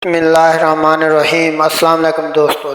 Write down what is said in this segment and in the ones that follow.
बिस्मिल्लाहिर्रहमानिर्रहीम। अस्सलाम वालेकुम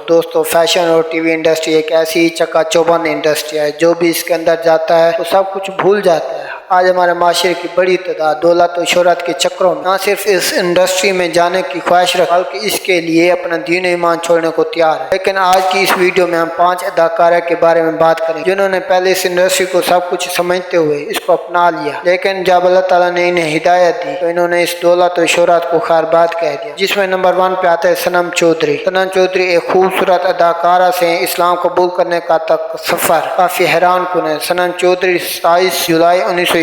दोस्तों फैशन और टीवी इंडस्ट्री एक ऐसी चकाचौबंद इंडस्ट्री है जो भी इसके अंदर जाता है तो सब कुछ भूल जाता है। आज हमारे माशरे की बड़ी तादाद दौलत और शोहरत के चक्रों में न सिर्फ इस इंडस्ट्री में जाने की ख्वाहिश रख बल्कि इसके लिए अपना दीन ईमान छोड़ने को तैयार है। लेकिन आज की इस वीडियो में हम 5 अदाकारा के बारे में बात करें जिन्होंने पहले इस इंडस्ट्री को सब कुछ समझते हुए इसको अपना लिया, लेकिन जब अल्लाह ताला ने इन्हें हिदायत दी तो इन्होंने इस दौलत और शोहरत को खैरबाद कह दिया। जिसमें नंबर 1 पे आता है सनम चौधरी। सनम चौधरी एक खूबसूरत अदाकारा से इस्लाम कबूल करने का तक सफर काफी हैरान कुन है। सनम चौधरी 27 जुलाई 1991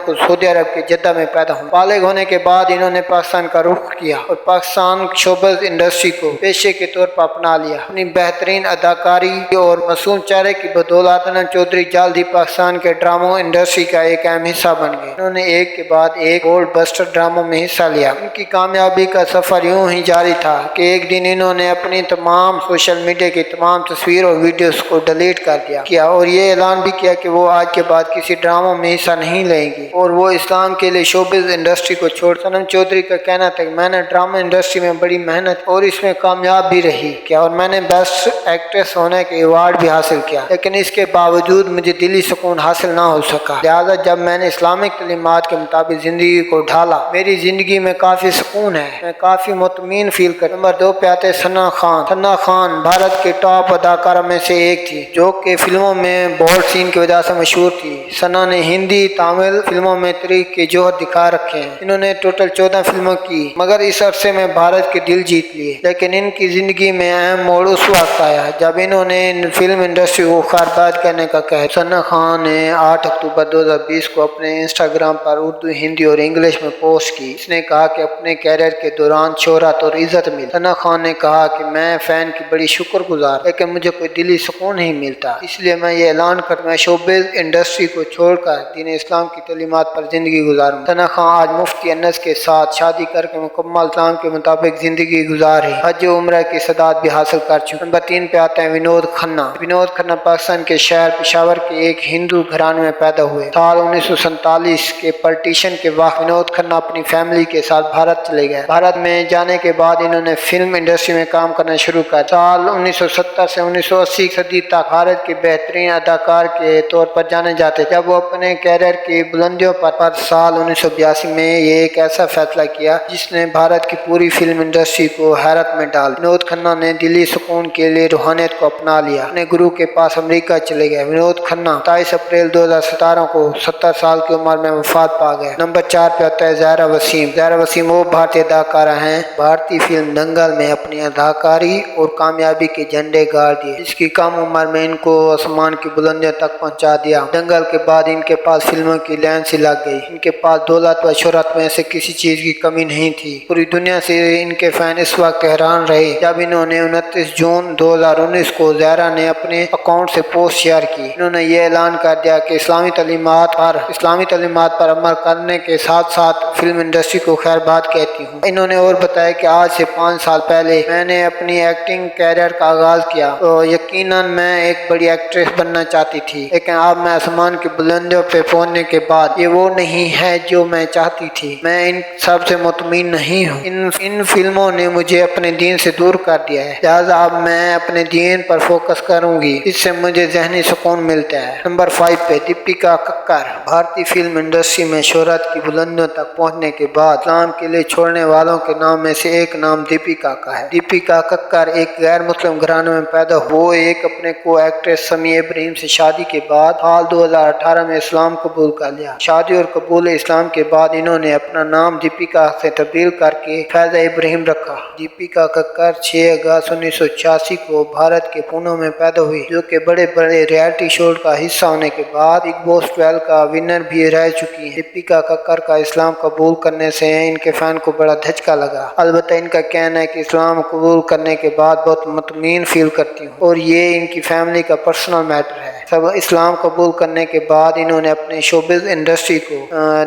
को सऊदी अरब के जद्दा में पैदा हुई। बालिग होने के बाद इन्होंने पाकिस्तान का रुख किया और पाकिस्तान शोबज इंडस्ट्री को पेशे के तौर पर अपना लिया। अपनी बेहतरीन अदाकारी और मासूम चेहरे की बदौलत सनम चौधरी जल्द ही पाकिस्तान के ड्रामों इंडस्ट्री का एक अहम हिस्सा बन गए। इन्होंने एक के बाद एक गोल्ड बस्टर ड्रामों में हिस्सा लिया। इनकी कामयाबी का सफर यूं ही जारी था कि एक दिन इन्होंने अपनी तमाम सोशल मीडिया की तमाम तस्वीर और वीडियोस को डिलीट कर दिया और ये ऐलान भी किया कि वो आज के बाद किसी ड्रामों में हिस्सा नहीं लेंगी और वो इस्लाम के लिए शोबिज इंडस्ट्री को छोड़। सनम चौधरी का कहना था कि मैंने ड्रामा इंडस्ट्री में बड़ी मेहनत और इसमें कामयाब भी रही क्या और मैंने बेस्ट एक्ट्रेस होने के अवार्ड भी हासिल किया, लेकिन इसके बावजूद मुझे दिली सुकून हासिल ना हो सका। लिहाजा जब मैंने इस्लामिक तालीमात के मुताबिक जिंदगी को ढाला मेरी जिंदगी में काफी सुकून है, मैं काफी मुतमीन फील कर। नंबर 2 पे आते सना खान। सना खान भारत के टॉप अदाकारा में से एक थी जो कि फिल्मों में बोल्ड सीन की वजह से मशहूर थी। सना ने हिंदी तमिल फिल्मों में तरीक के जोहर दिखा रखे हैं। इन्होंने टोटल 14 फिल्मों की मगर इस अरसे में भारत के दिल जीत लिए। लेकिन इनकी जिंदगी में अहम मोड़ उस वक्त आया जब इन्होंने फिल्म इंडस्ट्री को खैरबाद करने का कहा। सना खान ने 8 अक्टूबर 2020 को अपने इंस्टाग्राम पर उर्दू, हिंदी और इंग्लिश में पोस्ट की। इसने कहा कि अपने कैरियर के दौरान शोहरत और इज्जत मिली। सना खान ने कहा कि मैं फैन की बड़ी शुक्रगुजार, लेकिन मुझे कोई दिली सुकून नहीं मिलता, इसलिए मैं ये ऐलान कर मैं शोबिज इंडस्ट्री को छोड़कर दीन इस्लाम की तालीमात पर जिंदगी गुजारूं। सना खान आज मुफ्ती अनस के साथ शादी करके मुकम्मल इस्लाम के मुताबिक जिंदगी गुजारी हज उम्र की सदात भी हासिल कर चुके। नंबर 3 पे आते हैं विनोद खन्ना। विनोद खन्ना पाकिस्तान के शहर पेशावर के एक हिंदू घराने में पैदा हुए। साल 1947 के पार्टीशन के वक्त विनोद खन्ना अपनी फैमिली के साथ भारत चले गए। भारत में जाने के बाद इन्होंने फिल्म इंडस्ट्री में काम करना शुरू कर। साल 1970 से 1980 सदी तक भारत के बेहतरीन अदाकार के तौर पर जाने जाते। जब वो अपने कैरियर की बुलंदियों पर साल 1982 में ये एक ऐसा फैसला किया जिसने भारत की पूरी फिल्म इंडस्ट्री को हैरत में डाल। विनोद खन्ना ने दिली सुकून के लिए रूहानियत को अपना लिया। अपने गुरु के पास अमेरिका चले गए। विनोद खन्ना 27 अप्रैल 2017 को 70 साल की उम्र में वफात पा गए। नंबर 4 पे आता है ज़ाहरा वसीम। ज़ाहरा वसीम वो भारतीय अदाकारा हैं भारतीय फिल्म दंगल में अपनी अदाकारी और कामयाबी के झंडे गाड़ दिए, जिसकी कम उम्र में इनको आसमान की बुलंदियों तक पहुंचा दिया। दंगल के बाद इनके पास फिल्मों की लाइन सी लग गई। इनके पास दौलत व शोहरत में से किसी चीज की कमी नहीं थी। पूरी दुनिया से इनके फैन इस वक्त हैरान रहे जब इन्होंने 29 जून 2019 को ज़ाहरा ने अपने अकाउंट से पोस्ट शेयर की। इन्होंने ये ऐलान कर दिया कि इस्लामी तालीमात पर अमल करने के साथ साथ फिल्म इंडस्ट्री को खैरबाद कहती हूँ। इन्होंने और बताया कि आज से 5 साल पहले मैंने अपनी एक्टिंग कैरियर का आगाज किया तो यकीनन मैं एक बड़ी एक्ट्रेस बनना चाहती थी, लेकिन अब मैं आसमान की बुलंदियों पे पहुंचने के बाद ये वो नहीं है जो मैं चाहती थी। मैं इन सब से मुतमीन नहीं हूँ। इन फिल्मों ने मुझे अपने दीन से दूर कर दिया है, लिहाजा अब मैं अपने दीन पर फोकस करूंगी, इससे मुझे जहनी सुकून मिलता है। नंबर 5 पे दीपिका कक्कर। भारतीय फिल्म इंडस्ट्री में शोहरत की बुलंदियों तक पहुंचने के बाद इस्लाम के लिए छोड़ने वालों के नाम में से एक नाम दीपिका का है। दीपिका कक्कर एक गैर मुस्लिम घराने में पैदा हुई। वो एक अपने को एक्ट्रेस समी इब्राहिम से शादी के बाद साल 2018 में इस्लाम कबूल कर लिया। शादी और कबूल इस्लाम के बाद इन्होंने अपना नाम दीपिका से तब्दील करके फैजा इब्राहिम रखा। दीपिका कक्कर 6 अगस्त 1986 को भारत के पुणे में पैदा हुई, जो कि बड़े बड़े रियलिटी शो का हिस्सा होने के बाद बिग बॉस 12 का विनर भी रह चुकी है। दीपिका कक्कर का इस्लाम कबूल करने से इनके फैन को बड़ा धचका लगा। अलबत्ता इनका कहना है कि इस्लाम कबूल करने के बाद बहुत मुतमीन फील करती हूँ और ये इनकी फैमिली का पर्सनल मैटर है। सब इस्लाम कबूल करने के बाद इन्होंने अपने शोबिज इंडस्ट्री को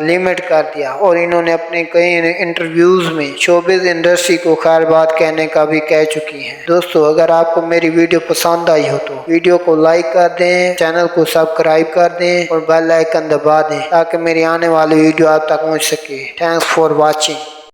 लिमिट कर दिया और इन्होंने अपने कई इंटरव्यूज में शोबिज इंडस्ट्री को खैरबाद कहने का भी कह चुकी हैं। दोस्तों अगर आपको मेरी वीडियो पसंद आई हो तो वीडियो को लाइक कर दें, चैनल को सब्सक्राइब कर दें और बेल आइकन दबा दें ताकि मेरी आने वाली वीडियो आप तक पहुंच सके। Thanks for watching.